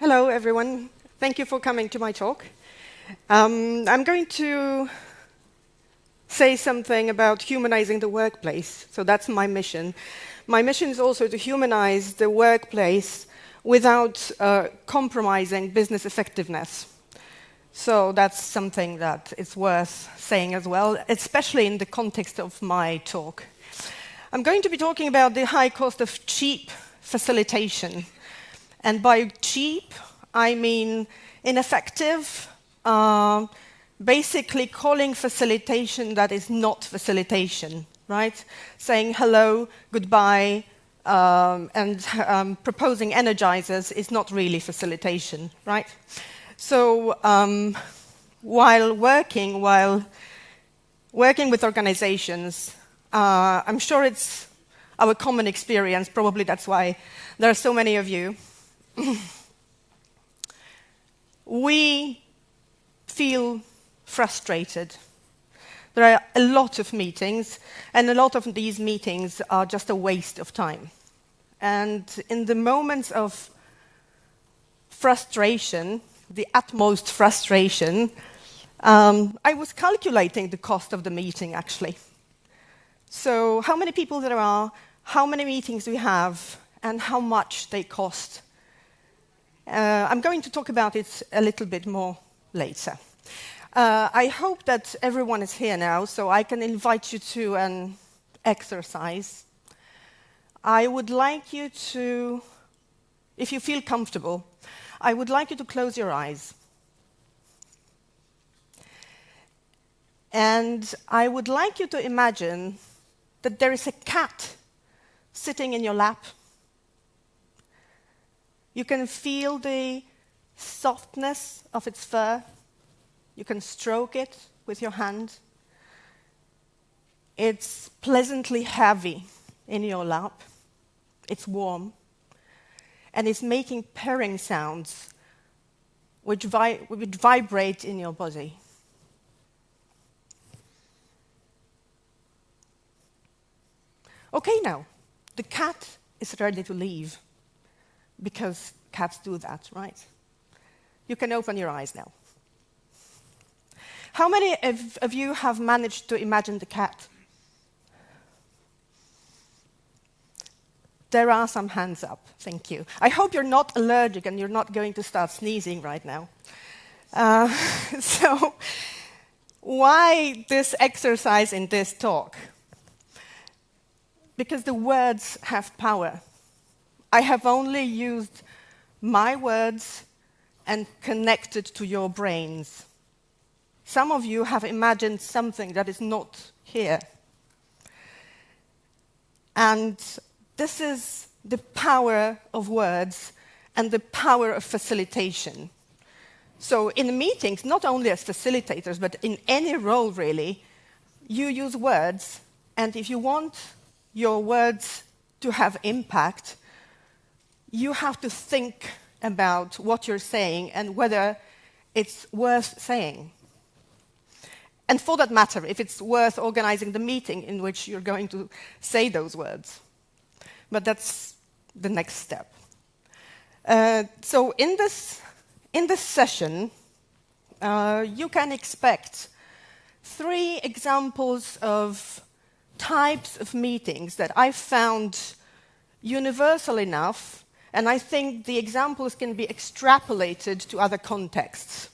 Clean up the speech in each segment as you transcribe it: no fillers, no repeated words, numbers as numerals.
Hello, everyone. Thank you for coming to my talk. I'm going to say something about humanizing the workplace. So that's my mission. My mission is also to humanize the workplace without compromising business effectiveness. So that's something that is worth saying as well, especially in the context of my talk. I'm going to be talking about the high cost of cheap facilitation. And by cheap, I mean ineffective, basically calling facilitation that is not facilitation, right? Saying hello, goodbye, and proposing energizers is not really facilitation, right? So while working with organizations, I'm sure it's our common experience, probably that's why there are so many of you. We feel frustrated. There are a lot of meetings, and a lot of these meetings are just a waste of time. And in the moments of frustration, the utmost frustration, I was calculating the cost of the meeting, actually. So how many people there are, how many meetings we have, and how much they cost. I'm going to talk about it a little bit more later. I hope that everyone is here now, so I can invite you to an exercise. I would like you to, if you feel comfortable, I would like you to close your eyes. And I would like you to imagine that there is a cat sitting in your lap. You can feel the softness of its fur. You can stroke it with your hand. It's pleasantly heavy in your lap. It's warm. And it's making purring sounds which vibrate in your body. Okay, now, the cat is ready to leave. Because cats do that, right? You can open your eyes now. How many of you have managed to imagine the cat? There are some hands up, thank you. I hope you're not allergic and you're not going to start sneezing right now. So, why this exercise in this talk? Because the words have power. I have only used my words and connected to your brains. Some of you have imagined something that is not here. And this is the power of words and the power of facilitation. So in meetings, not only as facilitators, but in any role really, you use words, and if you want your words to have impact, you have to think about what you're saying and whether it's worth saying. And for that matter, if it's worth organizing the meeting in which you're going to say those words. But that's the next step. So in this session, you can expect 3 examples of types of meetings that I found universal enough. And I think the examples can be extrapolated to other contexts.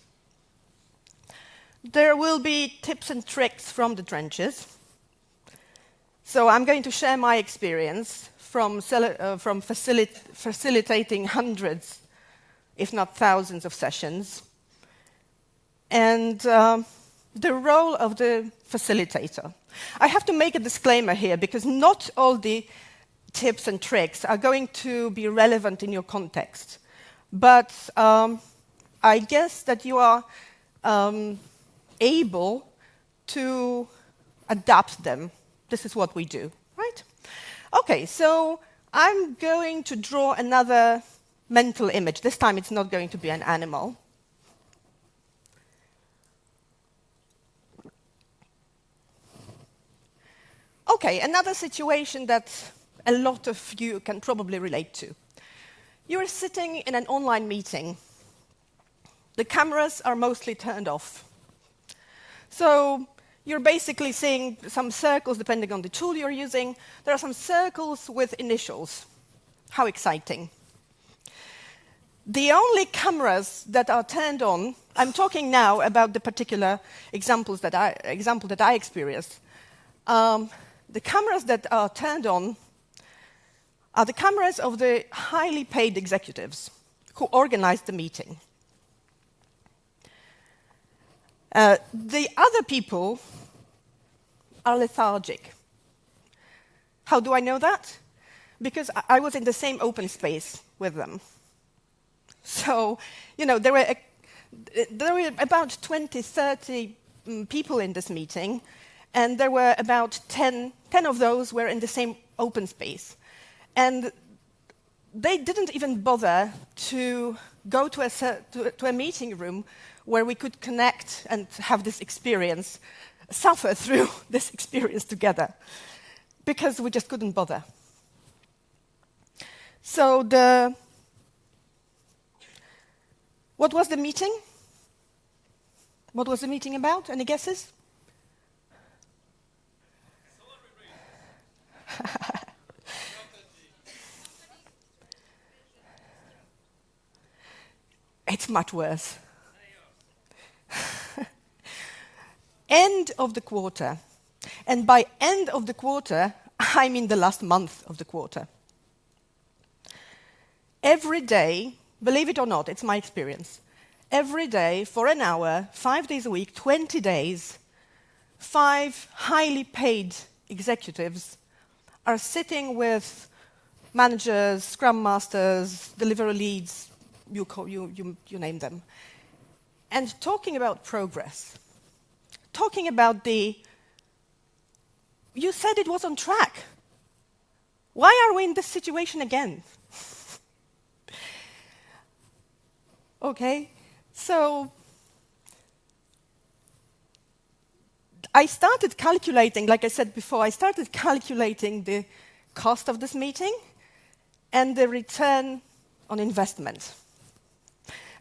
There will be tips and tricks from the trenches. So I'm going to share my experience from facilitating hundreds, if not thousands, of sessions. And the role of the facilitator. I have to make a disclaimer here, because not all the tips and tricks are going to be relevant in your context. But I guess that you are able to adapt them. This is what we do, right? Okay, so I'm going to draw another mental image. This time it's not going to be an animal. Okay, another situation that a lot of you can probably relate to. You are sitting in an online meeting. The cameras are mostly turned off. So you're basically seeing some circles, depending on the tool you're using. There are some circles with initials. How exciting. The only cameras that are turned on, I'm talking now about the particular example that I experienced. The cameras that are turned on are the cameras of the highly paid executives who organized the meeting. The other people are lethargic. How do I know that? Because I was in the same open space with them. So, there were about 20, 30 people in this meeting, and there were about 10 of those were in the same open space. And they didn't even bother to go to a meeting room where we could connect and have this experience, suffer through this experience together, because we just couldn't bother. So what was the meeting? What was the meeting about? Any guesses? It's much worse. End of the quarter. And by end of the quarter, I mean the last month of the quarter. Every day, believe it or not, it's my experience, every day for an hour, 5 days a week, 20 days, 5 highly paid executives are sitting with managers, scrum masters, delivery leads, you name them, and talking about progress, talking about you said it was on track. Why are we in this situation again? Okay, so I started calculating, like I said before, I started calculating the cost of this meeting and the return on investment.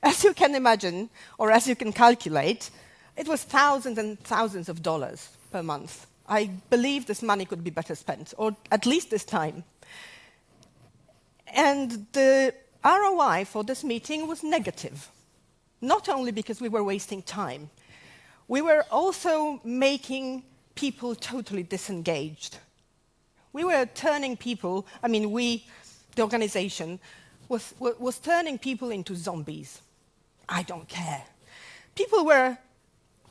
As you can imagine, or as you can calculate, it was thousands and thousands of dollars per month. I believe this money could be better spent, or at least this time. And the ROI for this meeting was negative, not only because we were wasting time, we were also making people totally disengaged. We were turning people, the organization, was turning people into zombies. I don't care. People were,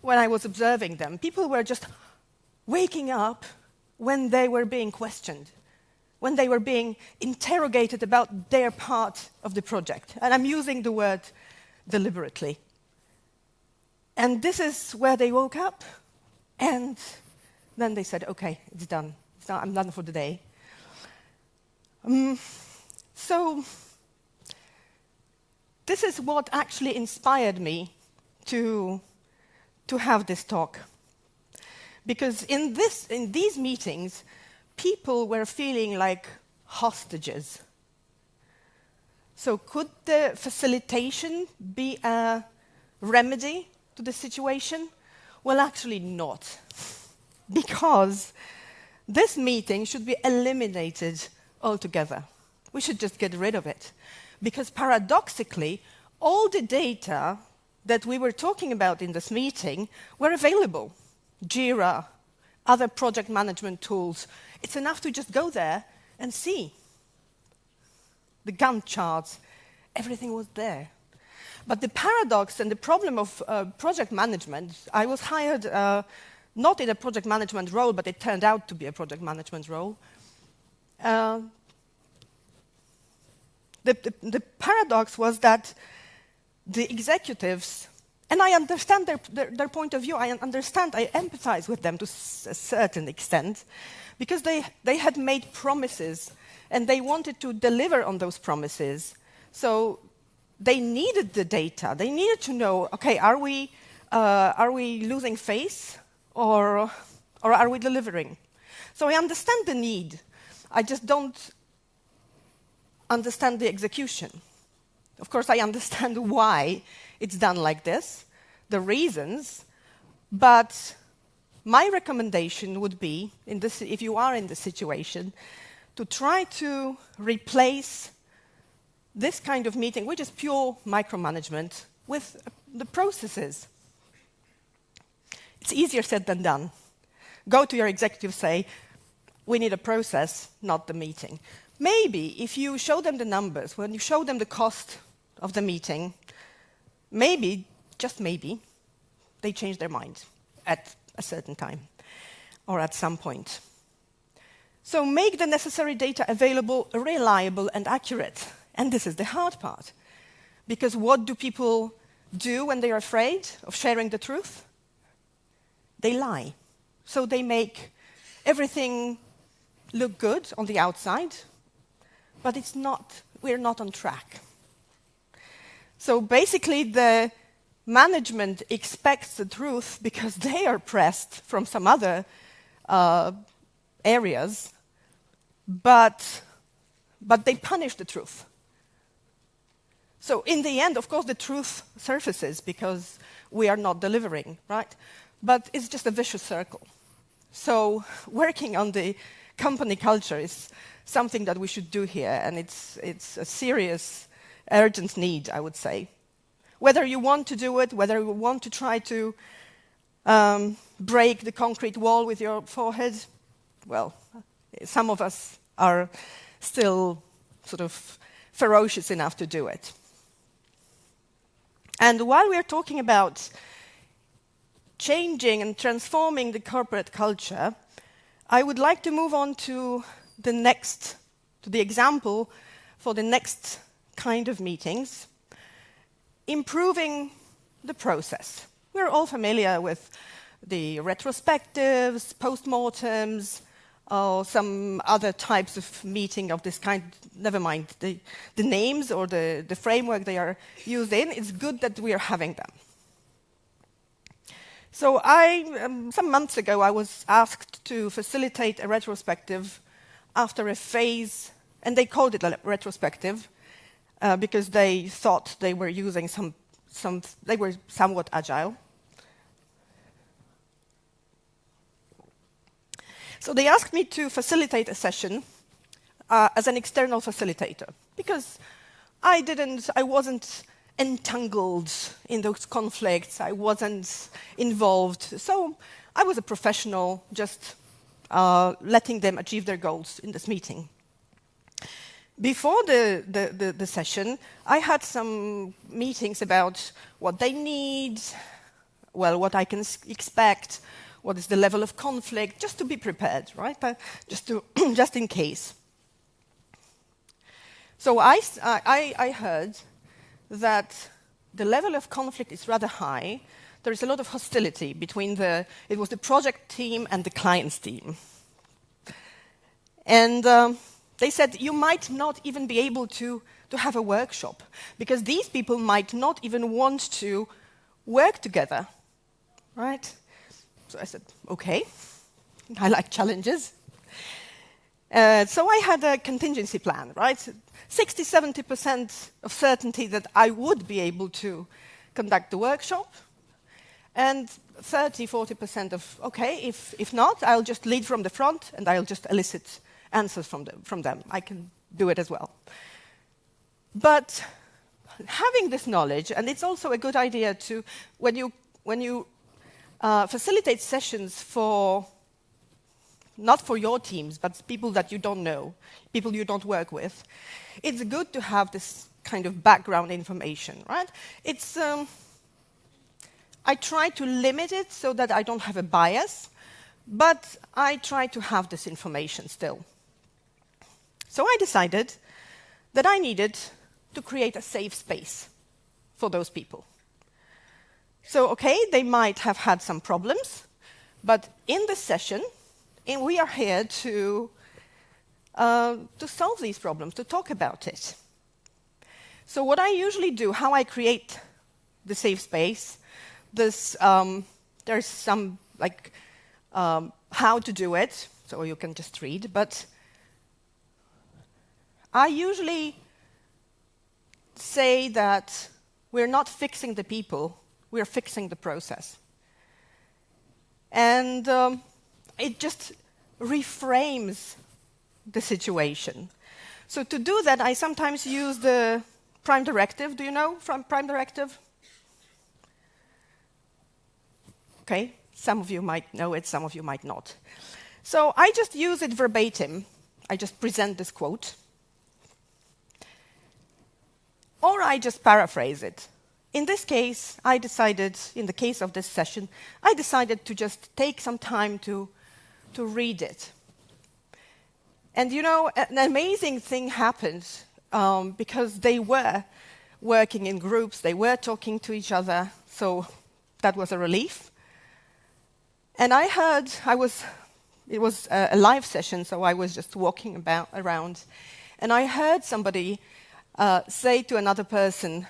when I was observing them, people were just waking up when they were being questioned, when they were being interrogated about their part of the project. And I'm using the word deliberately. And this is where they woke up, and then they said, okay, it's done. I'm done for the day. So this is what actually inspired me to have this talk. Because in these meetings, people were feeling like hostages. So could the facilitation be a remedy to the situation? Well, actually not. Because this meeting should be eliminated altogether. We should just get rid of it. Because paradoxically, all the data that we were talking about in this meeting were available. Jira, other project management tools. It's enough to just go there and see. The Gantt charts, everything was there. But the paradox and the problem of project management, I was hired not in a project management role, but it turned out to be a project management role. The paradox was that the executives, and I understand their point of view, I empathize with them to a certain extent, because they had made promises and they wanted to deliver on those promises. So they needed the data. They needed to know, okay, are we losing face or are we delivering? So I understand the need. I understand the execution. Of course, I understand why it's done like this, the reasons, but my recommendation would be, if you are in this situation, to try to replace this kind of meeting, which is pure micromanagement, with the processes. It's easier said than done. Go to your executive, say, we need a process, not the meeting. Maybe if you show them the numbers, when you show them the cost of the meeting, maybe, just maybe, they change their mind at a certain time or at some point. So make the necessary data available, reliable, and accurate. And this is the hard part. Because what do people do when they're afraid of sharing the truth? They lie. So they make everything look good on the outside, but we're not on track. So basically, the management expects the truth because they are pressed from some other areas, but they punish the truth. So in the end, of course, the truth surfaces because we are not delivering, right? But it's just a vicious circle. So working on the company culture is something that we should do here, and it's a serious, urgent need, I would say. Whether you want to do it, whether you want to try to break the concrete wall with your forehead, well, some of us are still sort of ferocious enough to do it. And while we're talking about changing and transforming the corporate culture, I would like to move on to the example for the next kind of meetings, improving the process. We're all familiar with the retrospectives, postmortems, or some other types of meeting of this kind. Never mind the names or the framework they are used in. It's good that we are having them. So some months ago, I was asked to facilitate a retrospective after a phase, and they called it a retrospective because they thought they were using they were somewhat agile. So they asked me to facilitate a session as an external facilitator because I wasn't entangled in those conflicts. I wasn't involved. So I was a professional, just letting them achieve their goals in this meeting. Before the session, I had some meetings about what they need, well, what I can expect, what is the level of conflict, just to be prepared, right? Just in case. So I heard that the level of conflict is rather high. There is a lot of hostility between it was the project team and the client's team. And they said you might not even be able to have a workshop because these people might not even want to work together, right? So I said, okay, I like challenges. So I had a contingency plan, right? 60-70% of certainty that I would be able to conduct the workshop, and 30-40% of, okay, if not, I'll just lead from the front and I'll just elicit answers from them. I can do it as well. But having this knowledge, and it's also a good idea to, when you facilitate sessions not for your teams, but people that you don't know, people you don't work with, it's good to have this kind of background information, right? I try to limit it so that I don't have a bias, but I try to have this information still. So I decided that I needed to create a safe space for those people. So, okay, they might have had some problems, but in this session, we are here to solve these problems, to talk about it. So what I usually do, how I create the safe space, there's some, how to do it, so you can just read, but I usually say that we're not fixing the people, we're fixing the process. And it just reframes the situation. So to do that, I sometimes use the prime directive. Do you know from prime directive? Okay, some of you might know it, some of you might not. So I just use it verbatim. I just present this quote. Or I just paraphrase it. In this case, I decided, in the case of this session, I decided to just take some time to read it. And you know, an amazing thing happened because they were working in groups, they were talking to each other, so that was a relief. And I heard, it was a live session, so I was just walking around, and I heard somebody say to another person,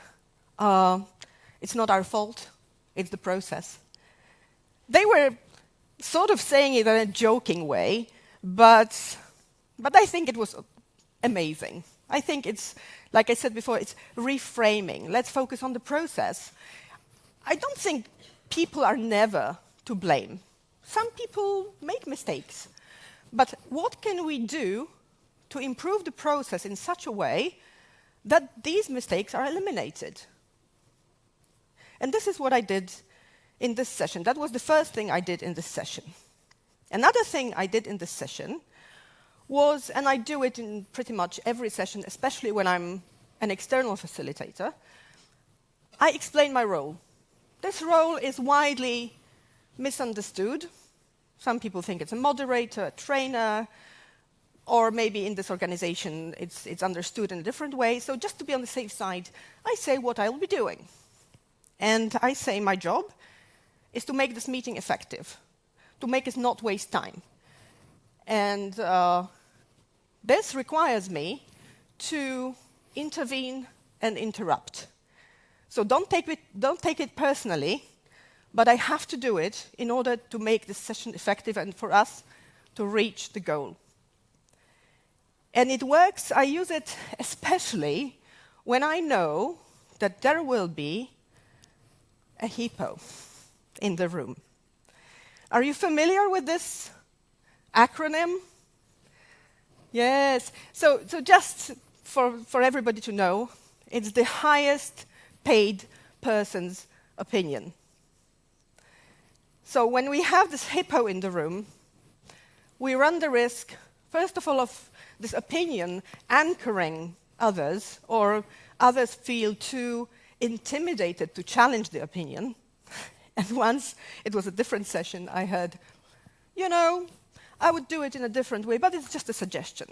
it's not our fault, it's the process. They were sort of saying it in a joking way, but I think it was amazing. I think it's, like I said before, it's reframing. Let's focus on the process. I don't think people are never to blame. Some people make mistakes. But what can we do to improve the process in such a way that these mistakes are eliminated? And this is what I did in this session. That was the first thing I did in this session. Another thing I did in this session was, and I do it in pretty much every session, especially when I'm an external facilitator, I explain my role. This role is widely misunderstood. Some people think it's a moderator, a trainer, or maybe in this organization it's understood in a different way. So just to be on the safe side, I say what I'll be doing. And I say my job is to make this meeting effective, to make us not waste time. And this requires me to intervene and interrupt. So don't take it personally, but I have to do it in order to make this session effective and for us to reach the goal. And it works, I use it especially when I know that there will be a hippo in the room. Are you familiar with this acronym? Yes. So just for everybody to know, it's the highest paid person's opinion. So when we have this hippo in the room, we run the risk, first of all, of this opinion anchoring others, or others feel too intimidated to challenge the opinion. And once, it was a different session, I heard, you know, I would do it in a different way, but it's just a suggestion.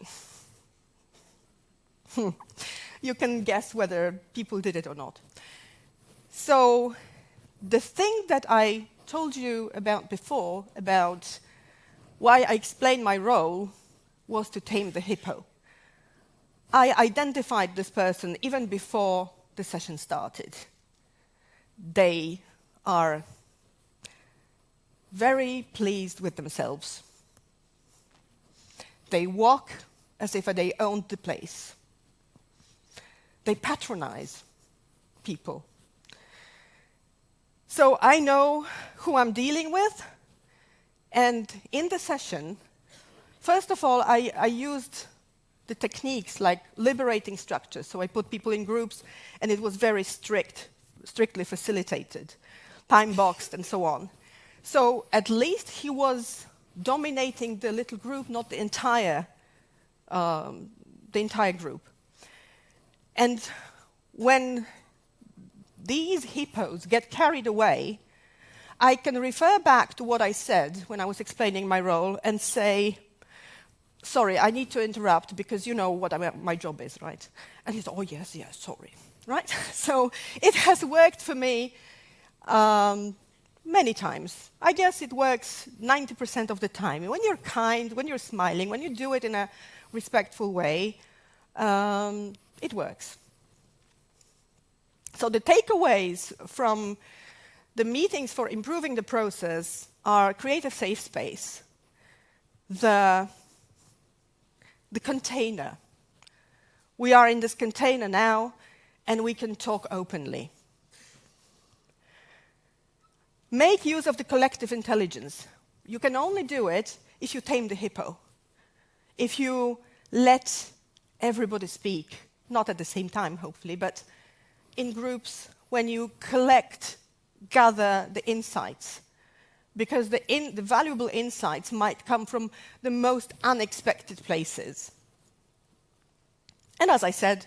You can guess whether people did it or not. So the thing that I told you about before, about why I explained my role, was to tame the hippo. I identified this person even before the session started. They are very pleased with themselves. They walk as if they owned the place. They patronize people. So I know who I'm dealing with, and in the session, first of all, I used the techniques like liberating structures. So I put people in groups, and it was very strictly facilitated, time-boxed, and so on. So at least he was dominating the little group, not the entire group. And when these hippos get carried away, I can refer back to what I said when I was explaining my role and say, sorry, I need to interrupt because you know what my job is, right? And he's, oh, yes, sorry, right? So it has worked for me many times. I guess it works 90% of the time. When you're kind, when you're smiling, when you do it in a respectful way, it works. So the takeaways from the meetings for improving the process are create a safe space, the container We are in this container now, and we can talk openly. Make use of the collective intelligence. You can only do it if you tame the hippo. If you let everybody speak, not at the same time, hopefully, but in groups, when you gather the insights. Because the valuable insights might come from the most unexpected places. And as I said,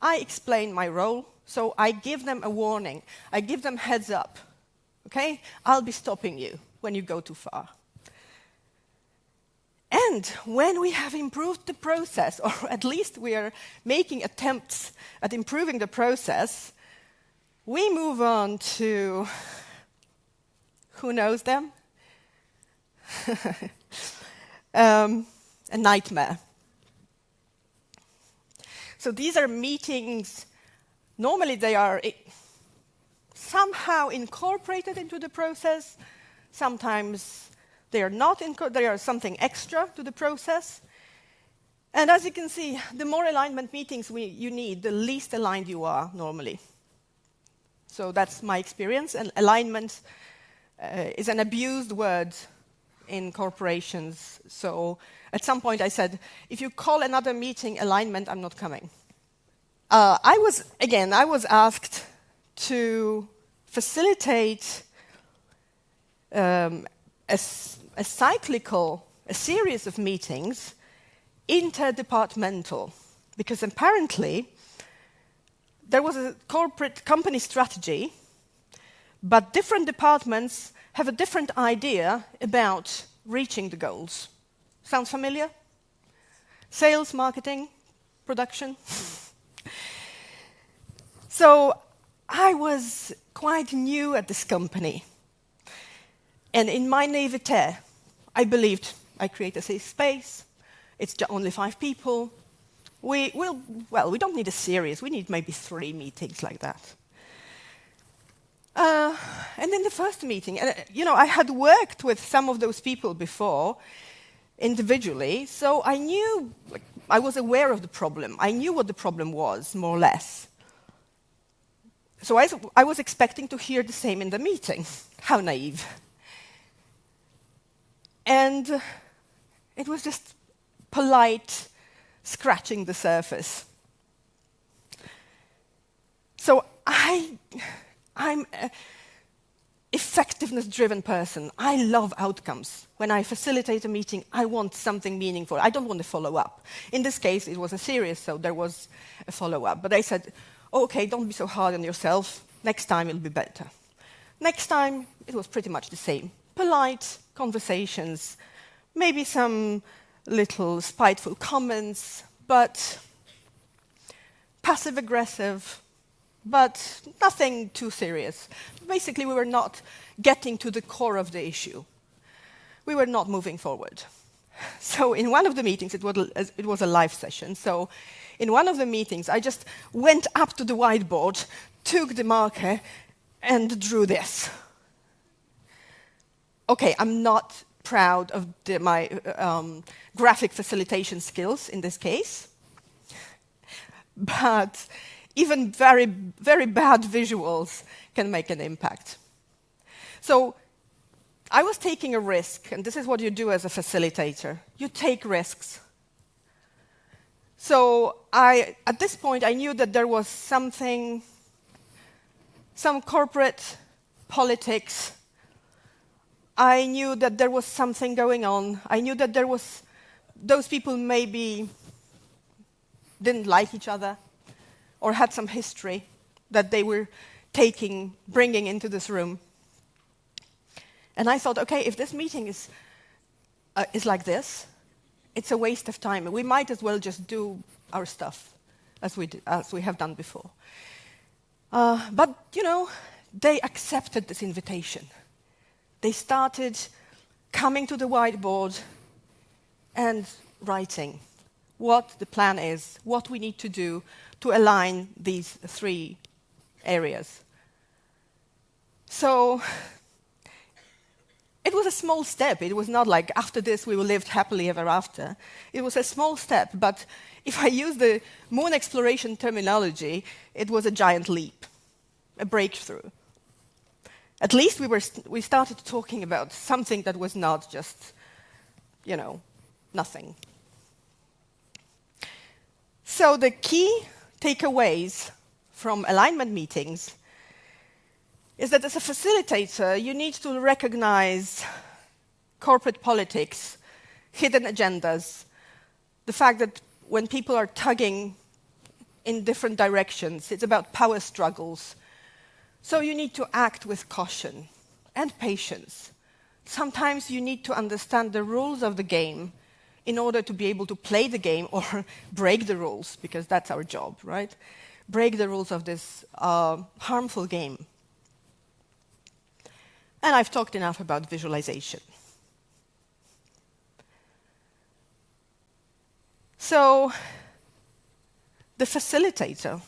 I explain my role, so I give them a warning. I give them heads up. Okay? I'll be stopping you when you go too far. And when we have improved the process, or at least we are making attempts at improving the process, we move on to, who knows them? A nightmare. So these are meetings, normally they are somehow incorporated into the process, sometimes they are not, they are something extra to the process. And as you can see, the more alignment meetings you need, the least aligned you are normally. So that's my experience, and alignment is an abused word in corporations. So at some point I said, if you call another meeting alignment, I'm not coming. I was asked to facilitate a series of meetings, interdepartmental, because apparently there was a corporate company strategy, but different departments have a different idea about reaching the goals. Sounds familiar? Sales, marketing, production. So I was quite new at this company. And in my naivete, I believed I create a safe space. It's only 5 people. We don't need a series. We need maybe 3 meetings like that. And in the first meeting, I had worked with some of those people before, individually, so I knew, I was aware of the problem. I knew what the problem was, more or less. So I was expecting to hear the same in the meeting. How naive. And it was just polite scratching the surface. So I'm an effectiveness-driven person. I love outcomes. When I facilitate a meeting, I want something meaningful. I don't want to follow up. In this case, it was a series, so there was a follow-up. But I said, okay, don't be so hard on yourself. Next time it'll be better. Next time, it was pretty much the same. Polite conversations, maybe some little spiteful comments, but passive-aggressive, but nothing too serious. Basically, we were not getting to the core of the issue. We were not moving forward. So in one of the meetings, it was a live session, so in one of the meetings, I just went up to the whiteboard, took the marker, and drew this. Okay, I'm not proud of my graphic facilitation skills in this case, but even very, very bad visuals can make an impact. So I was taking a risk, and this is what you do as a facilitator. You take risks. So at this point, I knew that there was some corporate politics. I knew that there was something going on. I knew that those people maybe didn't like each other or had some history that they were bringing into this room. And I thought, okay, if this meeting is like this, it's a waste of time. We might as well just do our stuff as we have done before. But, they accepted this invitation. They started coming to the whiteboard and writing what the plan is, what we need to do to align these 3 areas. So it was a small step. It was not like, after this, we will live happily ever after. It was a small step, but if I use the moon exploration terminology, it was a giant leap, a breakthrough. At least we started talking about something that was not just, nothing. So the key takeaways from alignment meetings is that as a facilitator, you need to recognize corporate politics, hidden agendas, the fact that when people are tugging in different directions, it's about power struggles. So you need to act with caution and patience. Sometimes you need to understand the rules of the game in order to be able to play the game or break the rules, because that's our job, right? Break the rules of this harmful game. And I've talked enough about visualization. So, the facilitator.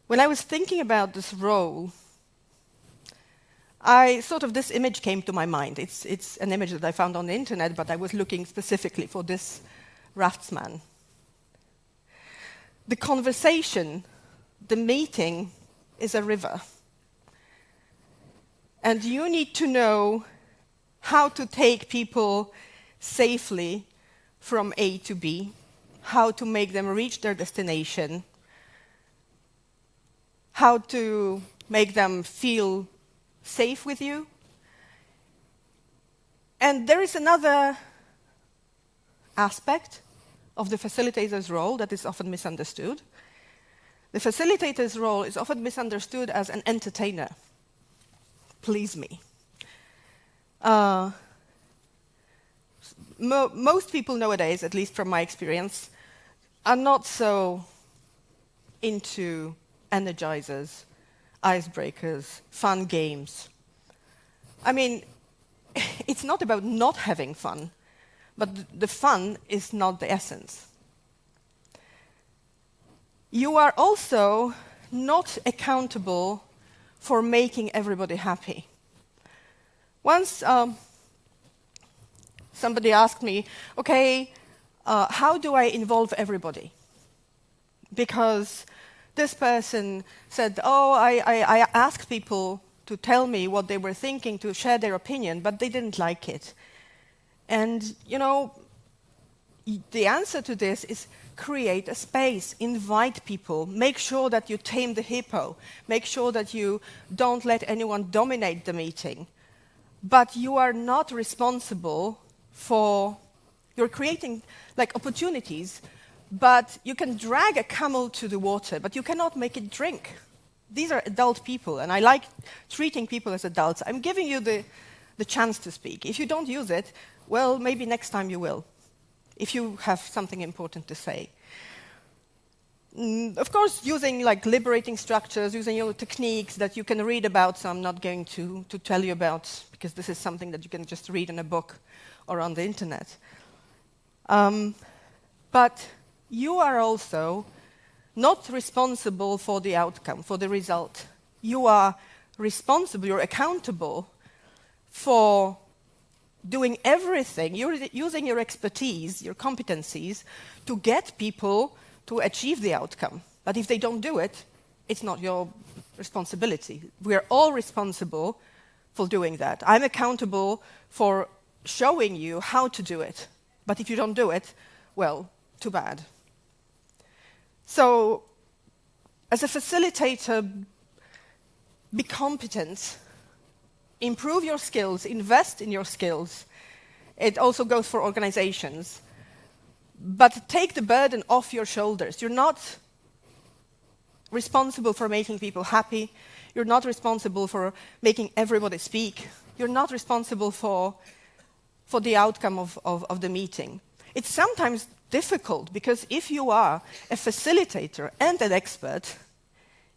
When I was thinking about this role, this image came to my mind. It's an image that I found on the internet, but I was looking specifically for this raftsman. The conversation, the meeting, is a river. And you need to know how to take people safely from A to B, how to make them reach their destination, how to make them feel safe with you. And there is another aspect of the facilitator's role that is often misunderstood. The facilitator's role is often misunderstood as an entertainer. Please me. Most people nowadays, at least from my experience, are not so into energizers, icebreakers, fun games. I mean, it's not about not having fun, but the fun is not the essence. You are also not accountable for making everybody happy. Once somebody asked me, okay, how do I involve everybody? Because this person said, I asked people to tell me what they were thinking, to share their opinion, but they didn't like it. And, the answer to this is create a space, invite people, make sure that you tame the hippo, make sure that you don't let anyone dominate the meeting. But you are not responsible you're creating opportunities, but you can drag a camel to the water, but you cannot make it drink. These are adult people, and I like treating people as adults. I'm giving you the chance to speak. If you don't use it, well, maybe next time you will, if you have something important to say. Of course, using liberating structures, using techniques that you can read about, so I'm not going to tell you about, because this is something that you can just read in a book or on the internet. But you are also not responsible for the outcome, for the result. You are responsible, you're accountable for doing everything. You're using your expertise, your competencies, to get people to achieve the outcome. But if they don't do it, it's not your responsibility. We are all responsible for doing that. I'm accountable for showing you how to do it. But if you don't do it, well, too bad. So, as a facilitator, be competent, improve your skills, invest in your skills. It also goes for organizations. But take the burden off your shoulders. You're not responsible for making people happy. You're not responsible for making everybody speak. You're not responsible for the outcome of the meeting. It's sometimes difficult, because if you are a facilitator and an expert,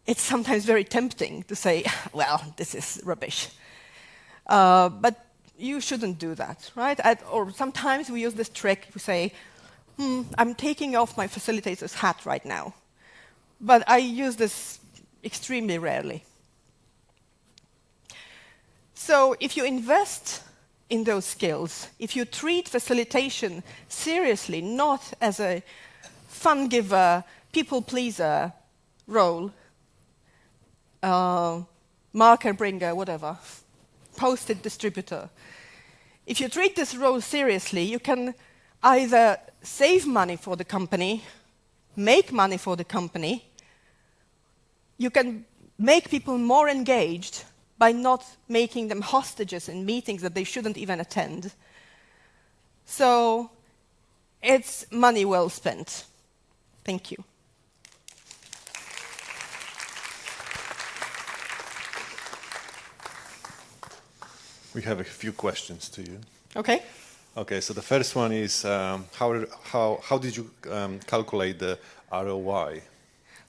it's sometimes very tempting to say, well, this is rubbish. But you shouldn't do that, right? Or sometimes we use this trick. We say, I'm taking off my facilitator's hat right now. But I use this extremely rarely. So if you invest in those skills, if you treat facilitation seriously, not as a fun giver, people pleaser role, marker bringer, whatever, post-it distributor. If you treat this role seriously, you can either save money for the company, make money for the company, you can make people more engaged by not making them hostages in meetings that they shouldn't even attend. So it's money well spent. Thank you. We have a few questions to you. Okay. Okay, so the first one is how did you calculate the ROI?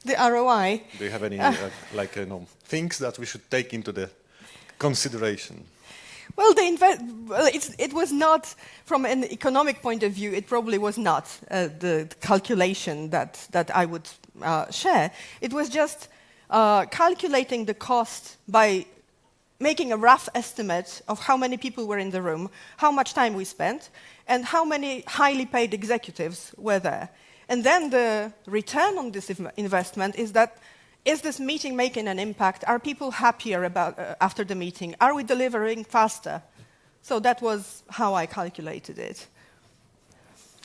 The ROI. Do you have any things that we should take into the consideration? Well, it was not, from an economic point of view, it probably was not the calculation that I would share. It was just calculating the cost by making a rough estimate of how many people were in the room, how much time we spent, and how many highly paid executives were there. And then the return on this investment is that, is this meeting making an impact? Are people happier about after the meeting? Are we delivering faster? So that was how I calculated it.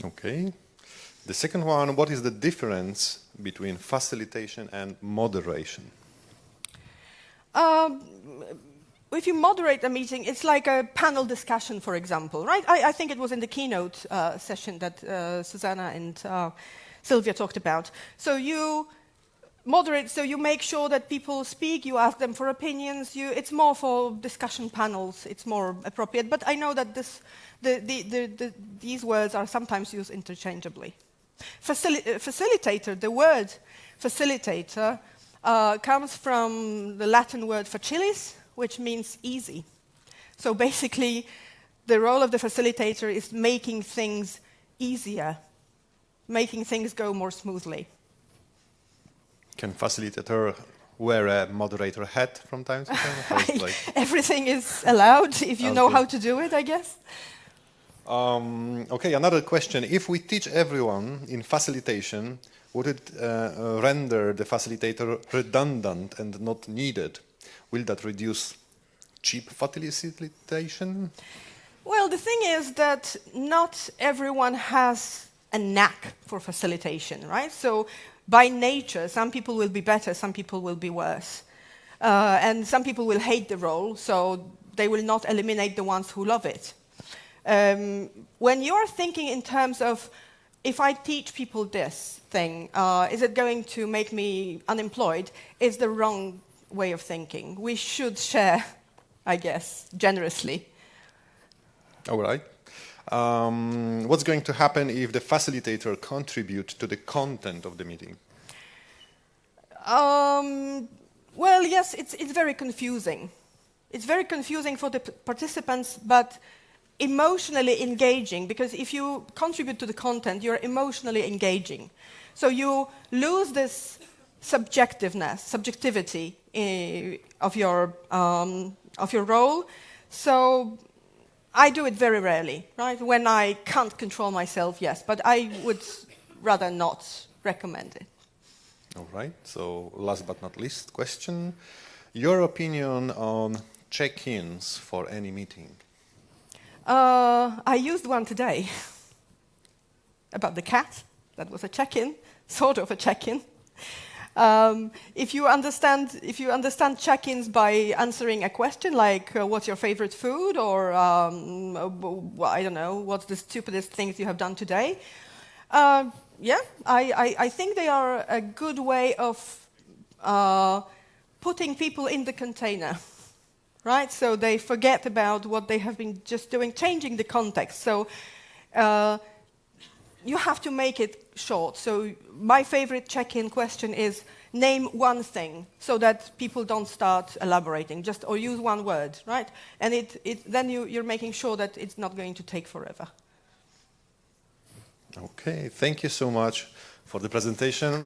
Okay. The second one, what is the difference between facilitation and moderation? If you moderate a meeting, it's like a panel discussion, for example, right? I think it was in the keynote session that Susanna and Sylvia talked about. So you moderate, so you make sure that people speak, you ask them for opinions, it's more for discussion panels, it's more appropriate. But I know that these words are sometimes used interchangeably. Facilitator, the word facilitator, comes from the Latin word facilis, which means easy. So basically, the role of the facilitator is making things easier, making things go more smoothly. Can facilitator wear a moderator hat from time to time? Everything is allowed if you know how to do it, I guess. Okay, another question. If we teach everyone in facilitation, would it render the facilitator redundant and not needed? Will that reduce cheap facilitation? Well, the thing is that not everyone has a knack for facilitation, right? So by nature, some people will be better, some people will be worse. And some people will hate the role, so they will not eliminate the ones who love it. When you're thinking in terms of, if I teach people this thing, is it going to make me unemployed? It's the wrong way of thinking. We should share, I guess, generously. All right. What's going to happen if the facilitator contributes to the content of the meeting? Well, yes, it's very confusing. It's very confusing for the participants, but emotionally engaging, because if you contribute to the content, you're emotionally engaging. So you lose this subjectivity of your role. So I do it very rarely, right? When I can't control myself, yes, but I would rather not recommend it. All right. So last but not least question. Your opinion on check-ins for any meeting? I used one today about the cat. That was a check-in, sort of a check-in. If you understand check-ins by answering a question like what's your favorite food, or I don't know, what's the stupidest things you have done today, yeah, I think they are a good way of putting people in the container, right? So they forget about what they have been just doing, changing the context. So you have to make it short. So my favorite check-in question is, name one thing, so that people don't start elaborating, or use one word, right? And then you're making sure that it's not going to take forever. Okay, thank you so much for the presentation.